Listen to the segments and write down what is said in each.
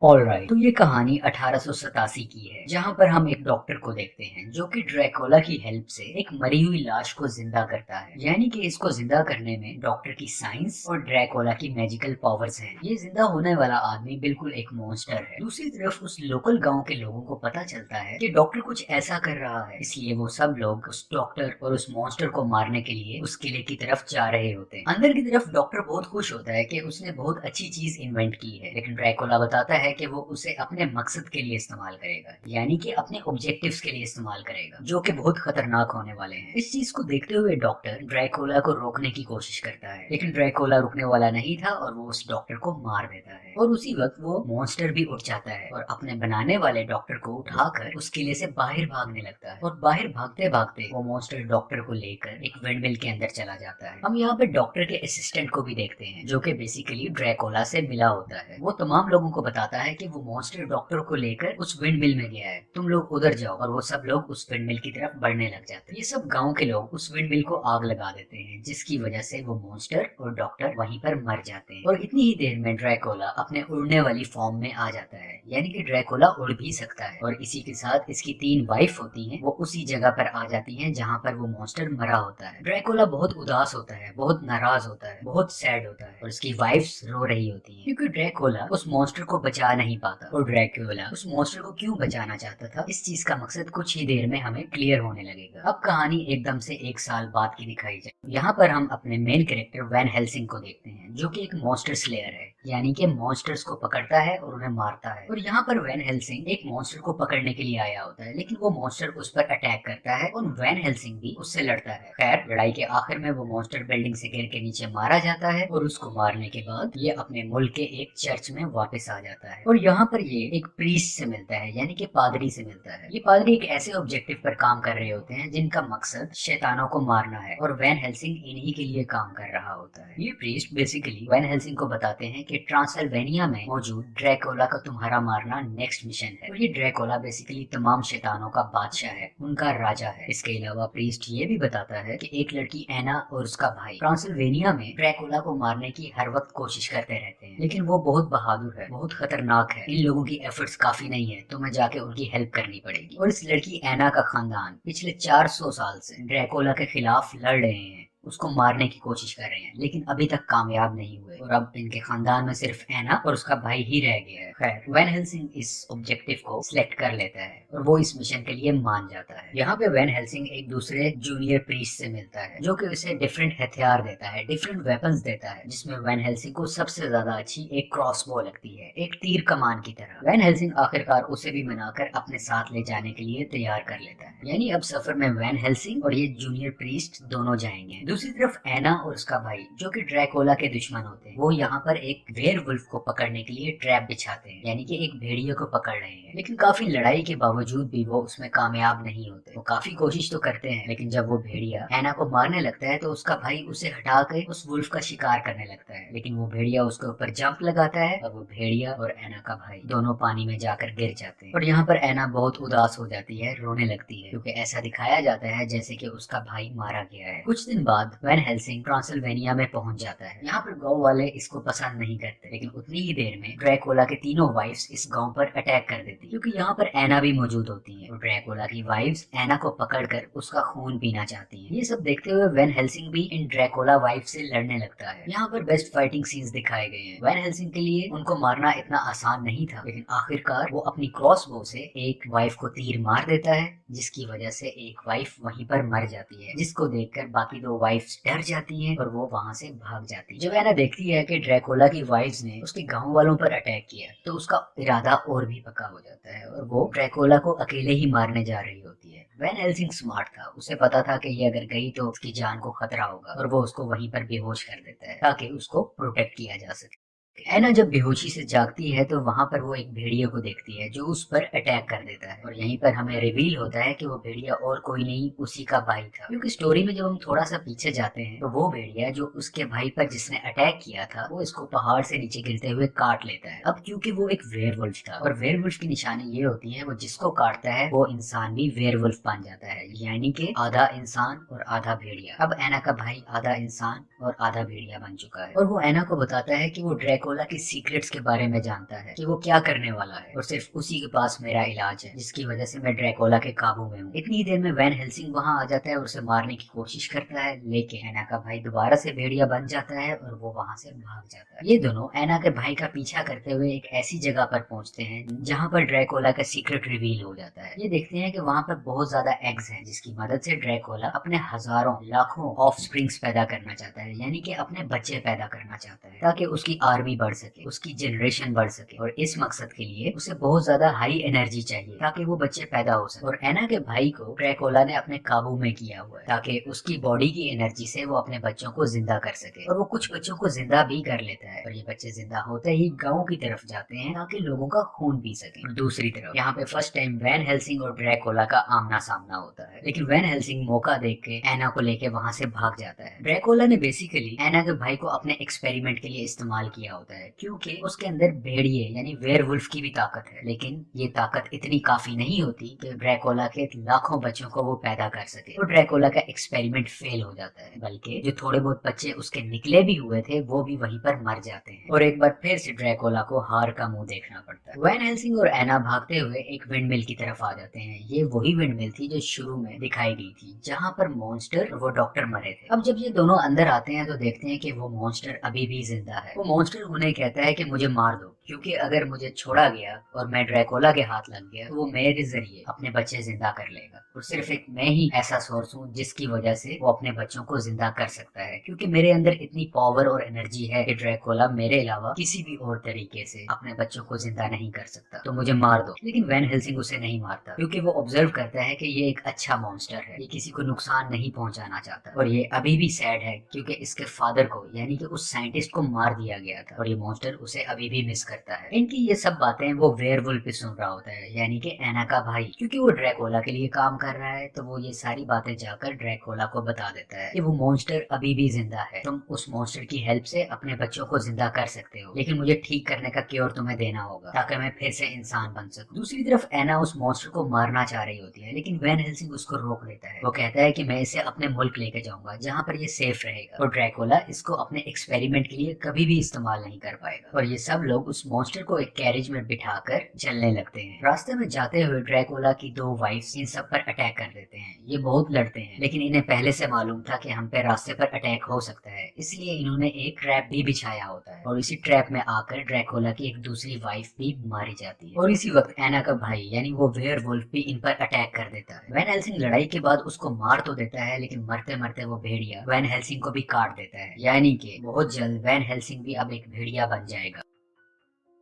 Alright, तो ये कहानी 1887 की है, जहाँ पर हम एक डॉक्टर को देखते हैं जो कि ड्रैकुला की हेल्प से एक मरी हुई लाश को जिंदा करता है। यानी कि इसको जिंदा करने में डॉक्टर की साइंस और ड्रैकुला की मैजिकल पावर्स हैं। ये जिंदा होने वाला आदमी बिल्कुल एक मॉन्स्टर है। दूसरी तरफ उस लोकल गांव के लोगों को पता चलता है कि डॉक्टर कुछ ऐसा कर रहा है, इसलिए वो सब लोग उस डॉक्टर और उस मॉन्स्टर को मारने के लिए उस किले की तरफ जा रहे होते हैं। अंदर की तरफ डॉक्टर बहुत खुश होता है कि उसने बहुत अच्छी चीज इन्वेंट की है, लेकिन ड्रैकुला बताता है कि वो उसे अपने मकसद के लिए इस्तेमाल करेगा, यानी कि अपने ऑब्जेक्टिव्स के लिए इस्तेमाल करेगा, जो कि बहुत खतरनाक होने वाले हैं। इस चीज को देखते हुए डॉक्टर ड्रैकुला को रोकने की कोशिश करता है, लेकिन ड्रैकुला रुकने वाला नहीं था और वो उस डॉक्टर को मार देता है। और उसी वक्त वो मॉन्स्टर भी उठ जाता है और अपने बनाने वाले डॉक्टर को उठाकर उस किले से बाहर भागने लगता है। और बाहर भागते भागते वो मॉन्स्टर डॉक्टर को लेकर एक विंडमिल के अंदर चला जाता है। हम यहाँ पे डॉक्टर के असिस्टेंट को भी देखते हैं, जो कि बेसिकली ड्रैकुला से मिला होता है। वो तमाम लोगों को बताता है कि वो मॉन्स्टर डॉक्टर को लेकर उस विंडमिल में गया है, तुम लोग उधर जाओ। और वो सब लोग उस विंडमिल की तरफ बढ़ने लग जाते हैं। ये सब गांव के लोग उस विंडमिल को आग लगा देते हैं, जिसकी वजह से वो मॉन्स्टर और डॉक्टर वहीं पर मर जाते हैं। और इतनी ही देर में ड्रैकुला अपने उड़ने वाली फॉर्म में आ जाता है, यानी कि ड्रैकुला उड़ भी सकता है। और इसी के साथ इसकी 3 वाइफ होती हैं, वो उसी जगह पर आ जाती हैं जहाँ पर वो मॉन्स्टर मरा होता है। ड्रैकुला बहुत उदास होता है, बहुत नाराज होता है, बहुत सैड होता है, और उसकी वाइफ्स रो रही होती हैं, क्योंकि ड्रैकुला उस मॉन्स्टर को बचा नहीं पाता। और ड्रैकुला उस मॉन्स्टर को क्यों बचाना चाहता था, इस चीज का मकसद कुछ ही देर में हमें क्लियर होने लगेगा। अब कहानी एकदम से 1 साल बाद की दिखाई जाए। यहाँ पर हम अपने मेन कैरेक्टर वैन हेल्सिंग को देखते हैं, जो कि एक मॉन्स्टर स्लेयर है, यानी कि मॉन्स्टर्स को पकड़ता है और उन्हें मारता है। और यहाँ पर वैन हेल्सिंग एक मॉन्स्टर को पकड़ने के लिए आया होता है, लेकिन वो मॉन्स्टर उस पर अटैक करता है और वैन हेल्सिंग भी उससे लड़ता है। खैर, लड़ाई के आखिर में वो मॉन्स्टर बिल्डिंग से गिर के नीचे मारा जाता है, और उसको मारने के बाद ये अपने मुल्क के एक चर्च में वापस आ जाता है। और यहाँ पर ये एक प्रीस्ट से मिलता है, यानी कि पादरी से मिलता है। ये पादरी एक ऐसे ऑब्जेक्टिव पर काम कर रहे होते हैं जिनका मकसद शैतानों को मारना है, और वैन हेल्सिंग इन्हीं के लिए काम कर रहा होता है। ये प्रीस्ट बेसिकली वैन हेल्सिंग को बताते हैं कि ट्रांसिल्वेनिया में मौजूद ड्रैकुला का तुम्हारा मारना नेक्स्ट मिशन है। और ये ड्रैकुला बेसिकली तमाम शैतानों का बादशाह है, उनका राजा है। इसके अलावा प्रीस्ट ये भी बताता है कि एक लड़की एना और उसका भाई ट्रांसिल्वेनिया में ड्रैकुला को मारने की हर वक्त कोशिश करते रहते हैं, लेकिन वो बहुत बहादुर है, बहुत खतरनाक है। इन लोगों की एफर्ट्स काफी नहीं है, तो मैं जाके उनकी हेल्प करनी पड़ेगी। और इस लड़की एना का खानदान पिछले 400 साल से ड्रैकुला के खिलाफ लड़ रहे हैं, उसको मारने की कोशिश कर रहे हैं, लेकिन अभी तक कामयाब नहीं हुए। और अब इनके खानदान में सिर्फ एना और उसका भाई ही रह गया है। खैर, वैन हेल्सिंग इस ऑब्जेक्टिव को सिलेक्ट कर लेता है और वो इस मिशन के लिए मान जाता है। यहाँ पे वैन हेल्सिंग एक दूसरे जूनियर प्रीस्ट से मिलता है, जो कि उसे डिफरेंट हथियार देता है, डिफरेंट वेपन्स देता है, जिसमें वैन हेल्सिंग को सबसे ज्यादा अच्छी एक क्रॉसबो लगती है, एक तीर कमान की तरह। वैन हेल्सिंग आखिरकार उसे भी मनाकर अपने साथ ले जाने के लिए तैयार कर लेता है। यानी अब सफर में वैन हेल्सिंग और ये जूनियर प्रीस्ट दोनों जाएंगे। दूसरी तरफ एना और उसका भाई, जो कि ड्रैकुला के दुश्मन होते हैं, वो यहाँ पर एक वेयरवुल्फ को पकड़ने के लिए ट्रैप बिछाते हैं, यानी कि एक भेड़िए को पकड़ रहे हैं। लेकिन काफी लड़ाई के बावजूद भी वो उसमें कामयाब नहीं होते। वो काफी कोशिश तो करते हैं, लेकिन जब वो भेड़िया एना को मारने लगता है तो उसका भाई उसे हटा के उस वुल्फ का शिकार करने लगता है, लेकिन वो भेड़िया उसके ऊपर जंप लगाता है और वो भेड़िया और एना का भाई दोनों पानी में जाकर गिर जाते हैं। और यहाँ पर एना बहुत उदास हो जाती है, रोने लगती है, क्योंकि ऐसा दिखाया जाता है जैसे कि उसका भाई मारा गया है। कुछ दिन बाद वैन हेल्सिंग ट्रांसिल्वेनिया में पहुंच जाता है। यहाँ पर गांव वाले इसको पसंद नहीं करते, लेकिन उतनी ही देर में ड्रैकुला के तीनों वाइफ्स इस गांव पर अटैक कर देती, क्योंकि यहाँ पर एना भी मौजूद होती है। और ड्रैकुला की वाइफ्स एना को पकड़कर उसका खून पीना चाहती हैं। ये सब देखते हुए वैन हेल्सिंग भी इन ड्रैकुला वाइफ से लड़ने लगता है। यहाँ पर बेस्ट फाइटिंग सीन्स दिखाए गए हैं। वैन हेल्सिंग के लिए उनको मारना इतना आसान नहीं था, लेकिन आखिरकार वो अपनी क्रॉसबो से एक वाइफ को तीर मार देता है, जिसकी वजह से एक वाइफ वहीं पर मर जाती है, जिसको देखकर बाकी 2 वाइफ्स डर जाती हैं और वो वहां से भाग जाती है। जब एना देखती है कि ड्रैकुला की वाइफ्स ने उसके गांव वालों पर अटैक किया, तो उसका इरादा और भी पक्का हो जाता है और वो ड्रैकुला को अकेले ही मारने जा रही होती है। वैन हेल्सिंग स्मार्ट था, उसे पता था कि ये अगर गई तो उसकी जान को खतरा होगा, और वो उसको वहीं पर बेहोश कर देता है ताकि उसको प्रोटेक्ट किया जा सके। ऐना जब बेहोशी से जागती है तो वहां पर वो एक भेड़िए को देखती है, जो उस पर अटैक कर देता है। और यहीं पर हमें रिवील होता है कि वो भेड़िया और कोई नहीं, उसी का भाई था। क्योंकि स्टोरी में जब हम थोड़ा सा पीछे जाते हैं तो वो भेड़िया जो उसके भाई पर जिसने अटैक किया था, वो इसको पहाड़ से नीचे गिरते हुए काट लेता है। अब क्योंकि वो एक वेयरवुल्फ था, और वेयरवुल्फ की निशानी ये होती है, वो जिसको काटता है वो इंसान भी वेयरवुल्फ बन जाता है, यानी कि आधा इंसान और आधा भेड़िया। अब ऐना का भाई आधा इंसान और आधा भेड़िया बन चुका है, और वो ऐना को बताता है कि वो ड्रैकुला ड्रैकोला की सीक्रेट्स के बारे में जानता है कि वो क्या करने वाला है और सिर्फ उसी के पास मेरा इलाज है जिसकी वजह से मैं ड्रैकोला के काबू में हूँ। इतनी देर में वैन हेल्सिंग वहाँ आ जाता है और उसे मारने की कोशिश करता है, लेकिन एना का भाई दोबारा से भेड़िया बन जाता है और वो वहाँ से भाग जाता है। ये दोनों एना के भाई का पीछा करते हुए एक ऐसी जगह पर पहुंचते हैं जहाँ पर ड्रैकोला का सीक्रेट रिवील हो जाता है। ये देखते हैं कि वहाँ पर बहुत ज्यादा एग्स हैं जिसकी मदद से ड्रैकोला अपने हजारों लाखों ऑफ स्प्रिंग्स पैदा करना चाहता है, यानी कि अपने बच्चे पैदा करना चाहता है ताकि उसकी आर्मी बढ़ सके, उसकी जनरेशन बढ़ सके। और इस मकसद के लिए उसे बहुत ज्यादा हाई एनर्जी चाहिए ताकि वो बच्चे पैदा हो सके। और एना के भाई को ड्रैकोला ने अपने काबू में किया हुआ है ताकि उसकी बॉडी की एनर्जी से वो अपने बच्चों को जिंदा कर सके। और वो कुछ बच्चों को जिंदा भी कर लेता है और ये बच्चे जिंदा होते ही गांव की तरफ जाते हैं ताकि लोगों का खून पी सके। दूसरी तरफ यहाँ पे फर्स्ट टाइम वैन हेल्सिंग और ड्रैकोला का आमना सामना होता है, लेकिन वैन हेल्सिंग मौका देख के एना को लेके वहाँ से भाग जाता है। ड्रैकोला ने बेसिकली एना के भाई को अपने एक्सपेरिमेंट के लिए इस्तेमाल किया होता है क्योंकि उसके अंदर भेड़िए यानी वेयरवुल्फ की भी ताकत है, लेकिन ये ताकत इतनी काफी नहीं होती कि ड्रैकोला के लाखों बच्चों को वो पैदा कर सके। तो ड्रैकोला का एक्सपेरिमेंट फेल हो जाता है, बल्कि जो थोड़े बहुत बच्चे उसके निकले भी हुए थे वो भी वहीं पर मर जाते हैं और एक बार फिर से ड्रैकोला को हार का मुंह देखना पड़ता है। वैन हेल्सिंग और एना भागते हुए एक विंडमिल की तरफ आ जाते हैं। ये वही विंडमिल थी जो शुरू में दिखाई गई थी जहाँ पर मॉन्स्टर और वो डॉक्टर मरे थे। अब जब ये दोनों अंदर आते हैं तो देखते हैं कि वो मॉन्स्टर अभी भी जिंदा है। वो मॉन्स्टर उन्हें कहता है कि मुझे मार दो, क्योंकि अगर मुझे छोड़ा गया और मैं ड्रैकोला के हाथ लग गया तो वो मेरे जरिए अपने बच्चे जिंदा कर लेगा और सिर्फ एक मैं ही ऐसा सोर्स हूँ जिसकी वजह से वो अपने बच्चों को जिंदा कर सकता है, क्योंकि मेरे अंदर इतनी पावर और एनर्जी है कि ड्रैकोला मेरे अलावा किसी भी और तरीके से अपने बच्चों को जिंदा नहीं कर सकता, तो मुझे मार दो। लेकिन वैन हेल्सिंग उसे नहीं मारता क्योंकि वो ऑब्जर्व करता है कि ये एक अच्छा मॉन्स्टर है, ये किसी को नुकसान नहीं पहुंचाना चाहता और ये अभी भी सैड है क्योंकि इसके फादर को यानी कि उस साइंटिस्ट को मार दिया गया था और ये मॉन्स्टर उसे अभी भी मिस करता है। इनकी ये सब बातें वो वेयरवुल्फ भी सुन रहा होता है, यानी कि एना का भाई, क्योंकि वो ड्रैकोला के लिए काम कर रहा है तो वो ये सारी बातें जाकर ड्रैकोला को बता देता है कि वो मॉन्स्टर अभी भी जिंदा है, तुम उस मॉन्स्टर की हेल्प से अपने बच्चों को जिंदा कर सकते हो, लेकिन मुझे ठीक करने का क्योर तुम्हें देना होगा ताकि मैं फिर से इंसान बन सकूं। दूसरी तरफ एना उस मॉन्स्टर को मारना चाह रही होती है, लेकिन वैन हेल्सिंग उसको रोक देता है। वो कहता है कि मैं इसे अपने मुल्क लेके जाऊंगा जहाँ पर ये सेफ रहेगा और ड्रैकोला इसको अपने एक्सपेरिमेंट के लिए कभी भी इस्तेमाल नहीं कर पाएगा। और ये सब लोग उस मॉन्स्टर को एक कैरेज में बिठाकर चलने लगते हैं। रास्ते में जाते हुए ड्रैकोला की दो वाइफ्स इन सब पर अटैक कर देते हैं। ये बहुत लड़ते हैं, लेकिन इन्हें पहले से मालूम था कि हम पे रास्ते पर अटैक हो सकता है, इसलिए इन्होंने एक ट्रैप भी बिछाया होता है और इसी ट्रैप में आकर ड्रैकोला की एक दूसरी वाइफ भी मारी जाती है। और इसी वक्त एना का भाई यानी वो वेयरवुल्फ भी इन पर अटैक कर देता है। वैन हेल्सिंग लड़ाई के बाद उसको मार तो देता है, लेकिन मरते मरते वो भेड़िया वैन हेल्सिंग को भी काट देता है, यानी कि बहुत जल्द वैन हेल्सिंग भी अब एक भेड़िया बन जाएगा।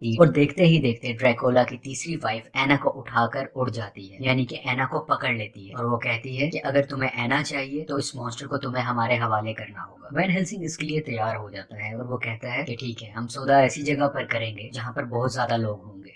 और देखते ही देखते ड्रैकोला की तीसरी वाइफ एना को उठाकर उड़ जाती है, यानी कि एना को पकड़ लेती है और वो कहती है कि अगर तुम्हें एना चाहिए तो इस मॉन्स्टर को तुम्हें हमारे हवाले करना होगा। वैन हेल्सिंग इसके लिए तैयार हो जाता है और वो कहता है कि ठीक है, हम सौदा ऐसी जगह पर करेंगे जहाँ पर बहुत ज्यादा लोग होंगे।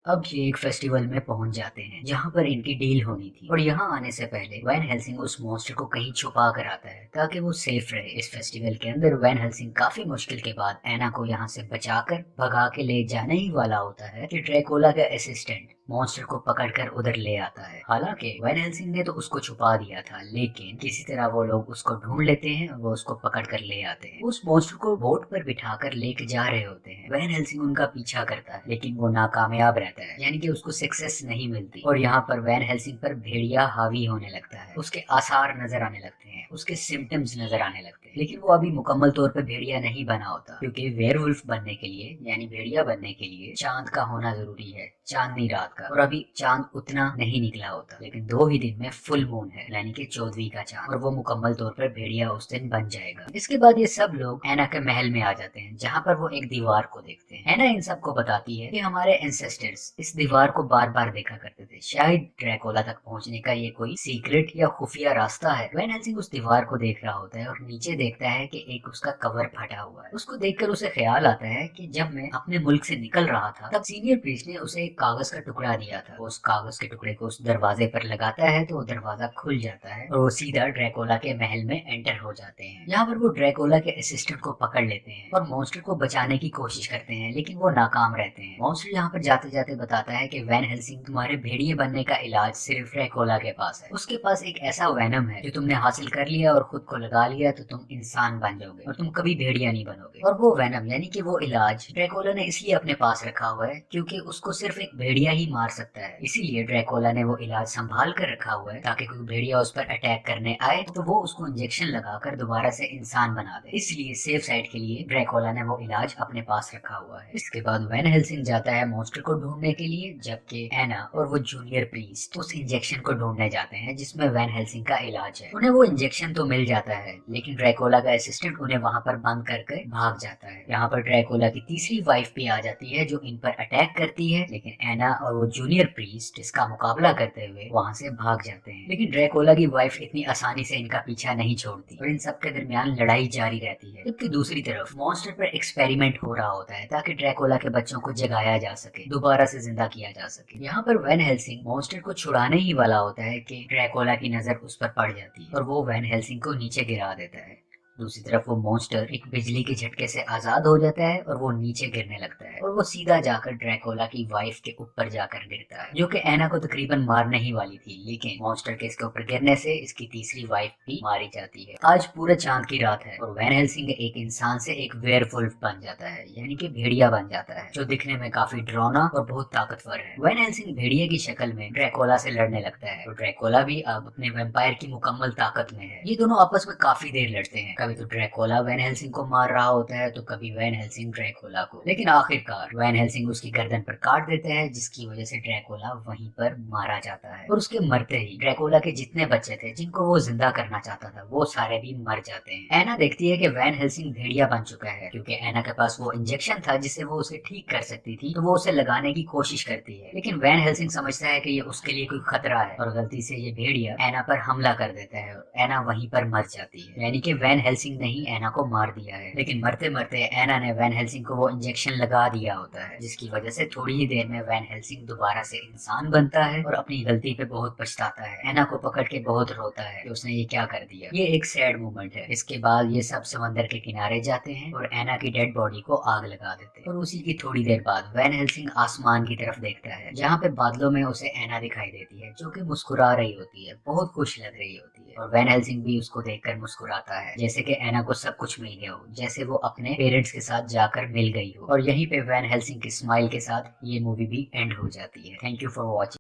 अब ये एक फेस्टिवल में पहुंच जाते हैं जहां पर इनकी डील होनी थी और यहाँ आने से पहले वैन हेल्सिंग उस मॉन्स्टर को कहीं छुपा कर आता है ताकि वो सेफ रहे। इस फेस्टिवल के अंदर वैन हेल्सिंग काफी मुश्किल के बाद एना को यहाँ से बचाकर भगा के ले जाने ही वाला होता है कि ड्रैकोला का असिस्टेंट मॉन्स्टर को पकड़कर उधर ले आता है। हालांकि वैन हेल्सिंग ने तो उसको छुपा दिया था, लेकिन किसी तरह वो लोग उसको ढूंढ लेते हैं और वो उसको पकड़कर ले आते हैं। उस मॉन्स्टर को बोट पर बिठाकर लेके जा रहे होते हैं। वैन हेल्सिंग उनका पीछा करता है, लेकिन वो नाकामयाब रहता है, यानी कि उसको सक्सेस नहीं मिलती। और यहाँ पर वैन हेल्सिंग पर भेड़िया हावी होने लगता है, उसके आसार नजर आने लगते हैं, उसके सिम्टम्स नजर आने लगते हैं, लेकिन वो अभी मुकम्मल तौर पर भेड़िया नहीं बना होता, क्योंकि वेयरवुल्फ बनने के लिए यानी भेड़िया बनने के लिए चांद का होना जरूरी है, चांदनी रात का। और अभी चांद उतना नहीं निकला होता, लेकिन 2 ही दिन में फुल मून है, यानी कि 14वीं का चांद, और वो मुकम्मल तौर पर भेड़िया उस दिन बन जाएगा। इसके बाद ये सब लोग एना के महल में आ जाते हैं जहाँ पर वो एक दीवार को देखते हैं। एना इन सबको बताती है कि हमारे एंसेस्टर्स इस दीवार को बार बार देखा करते थे, शायद ड्रैकोला तक पहुंचने का ये कोई सीक्रेट या खुफिया रास्ता है। वैन हेल्सिंग उस दीवार को देख रहा होता है और नीचे देखता है कि एक उसका कवर फटा हुआ है। उसको देखकर उसे ख्याल आता है कि जब मैं अपने मुल्क से निकल रहा था तब सीनियर प्रीस्ट ने उसे एक कागज का टुकड़ा दिया था। उस कागज के टुकड़े को उस दरवाजे पर लगाता है तो वो दरवाजा खुल जाता है और वो सीधा ड्रैकुला के महल में एंटर हो जाते हैं। यहाँ पर वो ड्रैकुला के असिस्टेंट को पकड़ लेते हैं और मॉन्स्टर को बचाने की कोशिश करते हैं, लेकिन वो नाकाम रहते हैं। मॉन्स्टर यहाँ पर जाते जाते बताता है कि वैन हेल्सिंग, तुम्हारे भेड़िए बनने का इलाज सिर्फ ड्रैकुला के पास है। उसके पास एक ऐसा वैनम है जो तुमने हासिल कर लिया और खुद को लगा लिया तो तुम इंसान बन जाओगे और तुम कभी भेड़िया नहीं बनोगे। और वो वैनम यानी कि वो इलाज ड्रैकुला ने इसलिए अपने पास रखा हुआ है क्योंकि उसको सिर्फ एक भेड़िया ही मार सकता है। इसीलिए ड्रैकुला ने वो इलाज संभाल कर रखा हुआ है ताकि कोई भेड़िया उस पर अटैक करने आए तो वो उसको इंजेक्शन लगाकर दोबारा से इंसान बना दे। इसलिए सेफ साइड के लिए ड्रैकुला ने वो इलाज अपने पास रखा हुआ है। इसके बाद वैन हेल्सिंग जाता है मॉन्स्टर को ढूंढने के लिए, जबकि एना और वो जूनियर प्रीस्ट उस इंजेक्शन को ढूंढने जाते हैं जिसमें वैन हेल्सिंग का इलाज है। उन्हें वो इंजेक्शन तो मिल जाता है, लेकिन ड्रैकुला का असिस्टेंट उन्हें वहां पर बंद करके भाग जाता है। यहाँ पर ड्रैकुला की तीसरी वाइफ भी आ जाती है जो इन पर अटैक करती है, लेकिन एना और वो जूनियर प्रीस्ट इसका मुकाबला करते हुए वहां से भाग जाते हैं। लेकिन ड्रैकुला की वाइफ इतनी आसानी से इनका पीछा नहीं छोड़ती और इन सबके दरमियान लड़ाई जारी रहती है। जबकि दूसरी तरफ मॉन्स्टर पर एक्सपेरिमेंट हो रहा होता है ताकि ड्रैकुला के बच्चों को जगाया जा सके, दोबारा से जिंदा किया जा सके। यहाँ पर वैन हेल्सिंग मॉन्स्टर को छुड़ाने ही वाला होता है कि ड्रैकुला की नजर उस पर पड़ जाती है और वो वैन हेल्सिंग को नीचे गिरा देता है। दूसरी तरफ वो मॉन्स्टर एक बिजली के झटके से आजाद हो जाता है और वो नीचे गिरने लगता है और वो सीधा जाकर ड्रैकुला की वाइफ के ऊपर जाकर गिरता है, जो कि एना को तकरीबन मारने ही वाली थी। लेकिन मॉन्स्टर के इसके ऊपर गिरने से इसकी तीसरी वाइफ भी मारी जाती है। आज पूरा चांद की रात है और वैन हेल्सिंग एक इंसान से एक वेयरवुल्फ बन जाता है, यानी कि भेड़िया बन जाता है, जो दिखने में काफी डरावना और बहुत ताकतवर है। वैन हेल्सिंग भेड़िया की शक्ल में ड्रैकुला से लड़ने लगता है और ड्रैकुला भी अब अपने वैम्पायर की मुकम्मल ताकत में है। ये दोनों आपस में काफी देर लड़ते हैं, कभी तो ड्रैकुला वैन हेल्सिंग को मार रहा होता है तो कभी वैन हेल्सिंग ड्रैकुला को, लेकिन आखिरकार वैन हेल्सिंग उसकी गर्दन पर काट देता है, जिसकी वजह से ड्रैकुला वहीं पर मारा जाता है। और उसके मरते ही ड्रैकुला के जितने बच्चे थे जिनको वो जिंदा करना चाहता था वो सारे भी मर जाते हैं। एना देखती है कि वैन हेल्सिंग भेड़िया बन चुका है, क्योंकि एना के पास वो इंजेक्शन था जिससे वो उसे ठीक कर सकती थी, तो वो उसे लगाने की कोशिश करती है। लेकिन वैन हेल्सिंग समझता है कि ये उसके लिए कोई खतरा है और गलती से ये भेड़िया एना पर हमला कर देता है और एना वहीं पर मर जाती है। यानी कि वैन हेल्सिंग ने ही एना को मार दिया है, लेकिन मरते मरते एना ने वैन हेल्सिंग को वो इंजेक्शन लगा दिया होता है, जिसकी वजह से थोड़ी ही देर में वैन हेल्सिंग दोबारा से इंसान बनता है और अपनी गलती पे बहुत पछताता है। एना को पकड़ के बहुत रोता है कि उसने ये क्या कर दिया। ये एक सैड मोमेंट है। इसके बाद ये सब समंदर के किनारे जाते हैं और एना की डेड बॉडी को आग लगा देते हैं और उसी की थोड़ी देर बाद वैन हेल्सिंग आसमान की तरफ देखता है, जहाँ पे बादलों में उसे एना दिखाई देती है, जो कि मुस्कुरा रही होती है, बहुत खुश लग रही होती है। और वैन हेल्सिंग भी उसको देखकर मुस्कुराता है, जैसे कि एना को सब कुछ मिल गया हो, जैसे वो अपने पेरेंट्स के साथ जाकर मिल गई हो। और यहीं पे वैन हेल्सिंग की स्माइल के साथ ये मूवी भी एंड हो जाती है। Thank you for watching.